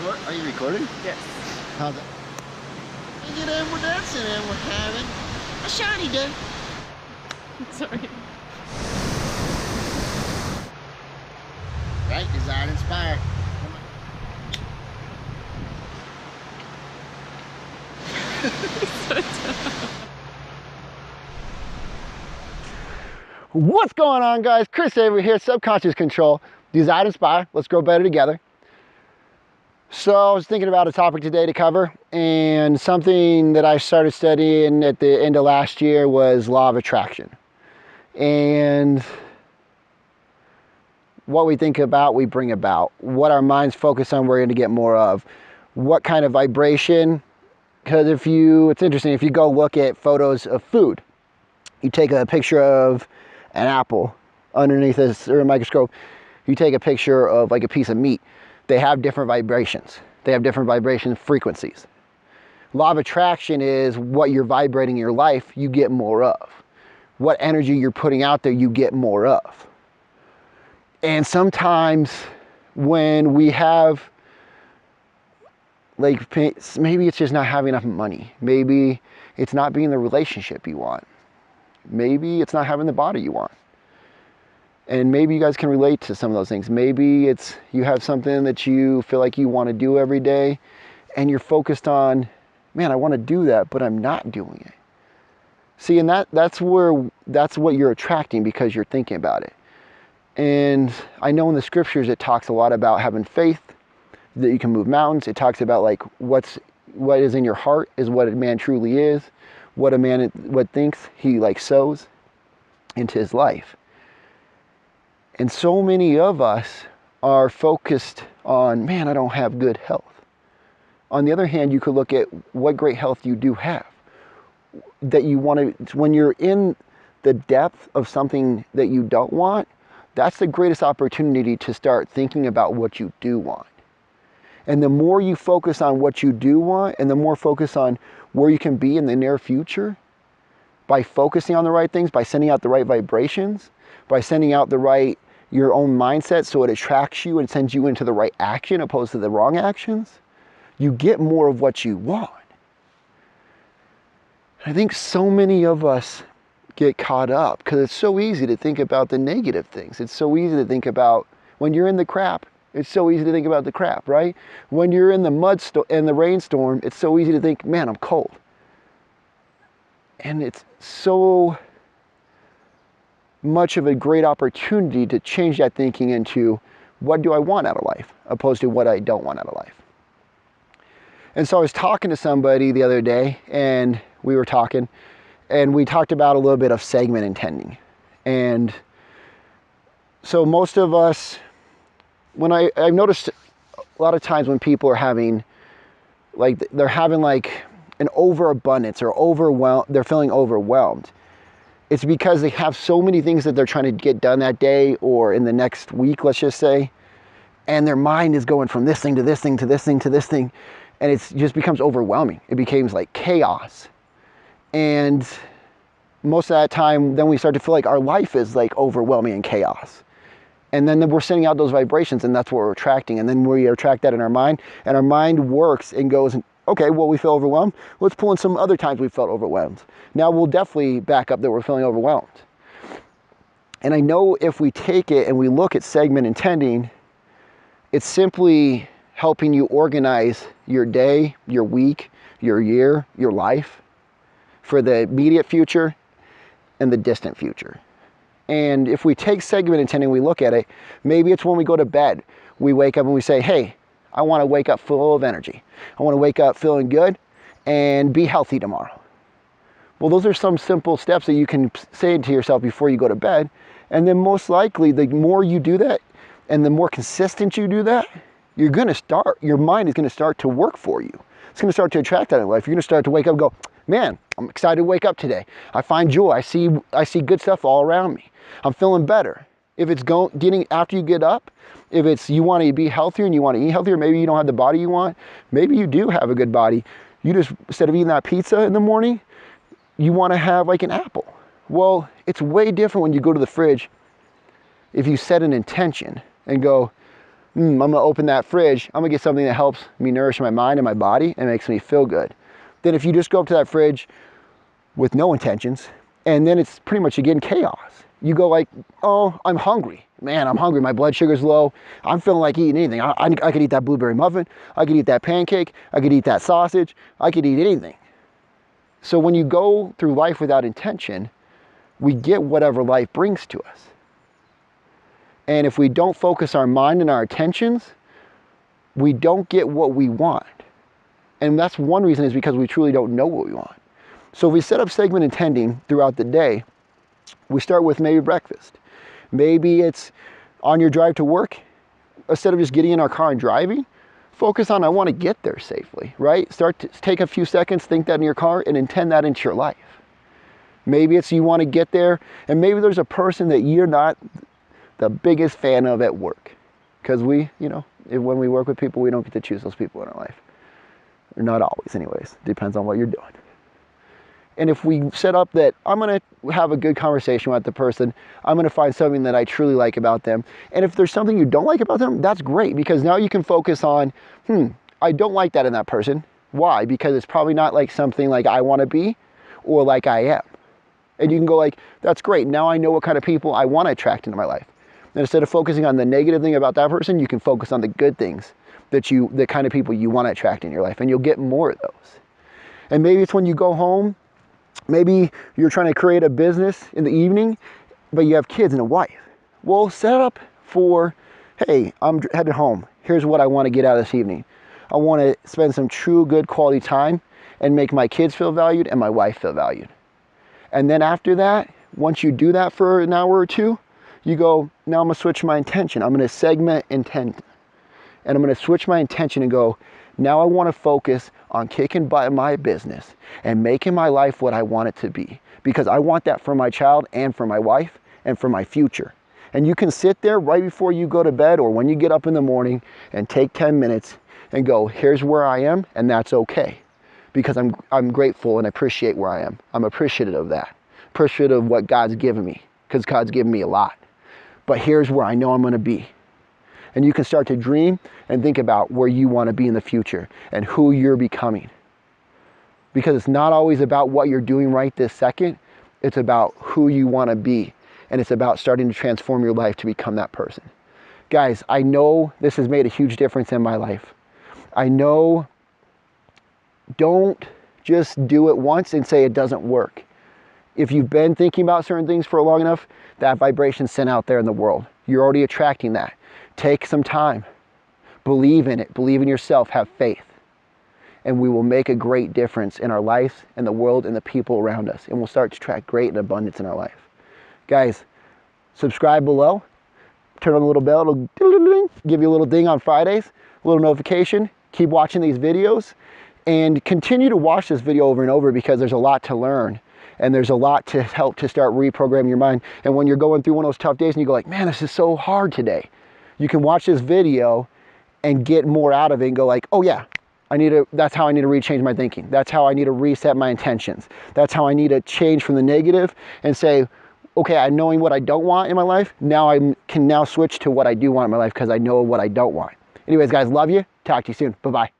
Are you recording? Yes. How's it? Look at him, we're dancing and we're having a shiny day. Sorry. Right? Design inspired. What's going on, guys? Chris Avery here, Subconscious Control, Design Inspire. Let's grow better together. So I was thinking about a topic today to cover, and something that I started studying at the end of last year was law of attraction. And what we think about, we bring about. What our minds focus on, we're going to get more of. What kind of vibration? Because it's interesting, if you go look at photos of food, you take a picture of an apple underneath this or a microscope, you take a picture of like a piece of meat, they have different vibrations. They have different vibration frequencies. Law of attraction is what you're vibrating in your life, you get more of. What energy you're putting out there, you get more of. And sometimes when we have, like, maybe it's just not having enough money. Maybe it's not being the relationship you want. Maybe it's not having the body you want. And maybe you guys can relate to some of those things. Maybe it's you have something that you feel like you want to do every day and you're focused on, man, I want to do that, but I'm not doing it. See, and that's what you're attracting because you're thinking about it. And I know in the scriptures it talks a lot about having faith, that you can move mountains. It talks about like what is in your heart is what a man truly is. What thinks he like sows into his life. And so many of us are focused on, man, I don't have good health. On the other hand, you could look at what great health you do have. That you want to, when you're in the depth of something that you don't want, that's the greatest opportunity to start thinking about what you do want. And the more you focus on what you do want, and the more focus on where you can be in the near future, by focusing on the right things, by sending out the right vibrations, by sending out your own mindset so it attracts you and sends you into the right action opposed to the wrong actions, you get more of what you want. I think so many of us get caught up because it's so easy to think about the negative things. It's so easy to think about when you're in the crap. It's so easy to think about the crap, right? When you're in the in the rainstorm, it's so easy to think, man, I'm cold. And it's so much of a great opportunity to change that thinking into what do I want out of life, opposed to what I don't want out of life. And so I was talking to somebody the other day, and we were talking, and we talked about a little bit of segment intending. And so most of us, when I've noticed a lot of times when people are having, they're having an overabundance or they're feeling overwhelmed. It's because they have so many things that they're trying to get done that day or in the next week, let's just say, and their mind is going from this thing to this thing to this thing to this thing, and it just becomes overwhelming. It becomes like chaos. And most of that time, then we start to feel like our life is like overwhelming and chaos. And then we're sending out those vibrations, and that's what we're attracting. And then we attract that in our mind, and our mind works and goes, okay, well, we feel overwhelmed. Let's pull in some other times we felt overwhelmed. Now we'll definitely back up that we're feeling overwhelmed. And I know if we take it and we look at segment intending, it's simply helping you organize your day, your week, your year, your life for the immediate future and the distant future. And if we take segment intending, we look at it, maybe it's when we go to bed, we wake up and we say, hey, I want to wake up full of energy. I want to wake up feeling good and be healthy tomorrow. Well, those are some simple steps that you can say to yourself before you go to bed. And then most likely, the more you do that and the more consistent you do that, your mind is going to start to work for you. It's going to start to attract that in life. You're going to start to wake up and go, man, I'm excited to wake up today. I find joy. I see good stuff all around me. I'm feeling better. If it's getting after you get up, if it's you want to be healthier and you want to eat healthier, maybe you don't have the body you want, maybe you do have a good body. You just, instead of eating that pizza in the morning, you want to have like an apple. Well, it's way different when you go to the fridge if you set an intention and go, I'm gonna open that fridge, I'm gonna get something that helps me nourish my mind and my body and makes me feel good. Then if you just go up to that fridge with no intentions, and then it's pretty much again chaos. You go like, oh, I'm hungry. Man, I'm hungry, my blood sugar's low. I'm feeling like eating anything. I could eat that blueberry muffin, I could eat that pancake, I could eat that sausage, I could eat anything. So when you go through life without intention, we get whatever life brings to us. And if we don't focus our mind and our attentions, we don't get what we want. And that's one reason is because we truly don't know what we want. So if we set up segment intending throughout the day, we start with maybe breakfast. Maybe it's on your drive to work. Instead of just getting in our car and driving, focus on, I want to get there safely, right? Start to take a few seconds, think that in your car and intend that into your life. Maybe it's you want to get there, and maybe there's a person that you're not the biggest fan of at work. Because we, when we work with people, we don't get to choose those people in our life. Or not always anyways, depends on what you're doing. And if we set up that I'm gonna have a good conversation with the person, I'm gonna find something that I truly like about them. And if there's something you don't like about them, that's great, because now you can focus on, I don't like that in that person. Why? Because it's probably not like something like I wanna be or like I am. And you can go like, that's great, now I know what kind of people I wanna attract into my life. And instead of focusing on the negative thing about that person, you can focus on the good things the kind of people you wanna attract in your life, and you'll get more of those. And maybe it's when you go home, maybe you're trying to create a business in the evening, but you have kids and a wife. Well, set up for, hey, I'm headed home. Here's what I want to get out of this evening. I want to spend some true good quality time and make my kids feel valued and my wife feel valued. And then after that, once you do that for an hour or two, you go, now I'm going to switch my intention. I'm going to segment intent. And I'm going to switch my intention and go, now I want to focus on kicking butt in my business and making my life what I want it to be, because I want that for my child and for my wife and for my future. And you can sit there right before you go to bed or when you get up in the morning and take 10 minutes and go, here's where I am, and that's okay, because I'm grateful and appreciate where I am. I'm appreciative of that, appreciative of what God's given me, because God's given me a lot. But here's where I know I'm going to be. And you can start to dream and think about where you want to be in the future and who you're becoming. Because it's not always about what you're doing right this second. It's about who you want to be. And it's about starting to transform your life to become that person. Guys, I know this has made a huge difference in my life. I know, don't just do it once and say it doesn't work. If you've been thinking about certain things for long enough, that vibration's sent out there in the world. You're already attracting that. Take some time. Believe in it. Believe in yourself. Have faith. And we will make a great difference in our lives and the world and the people around us. And we'll start to attract great and abundance in our life. Guys, subscribe below. Turn on the little bell. It'll give you a little ding on Fridays. A little notification. Keep watching these videos. And continue to watch this video over and over, because there's a lot to learn. And there's a lot to help to start reprogramming your mind. And when you're going through one of those tough days and you go like, man, this is so hard today, you can watch this video and get more out of it and go like, oh yeah, that's how I need to rechange my thinking. That's how I need to reset my intentions. That's how I need to change from the negative and say, okay, knowing what I don't want in my life, now I can now switch to what I do want in my life, because I know what I don't want. Anyways, guys, love you. Talk to you soon. Bye-bye.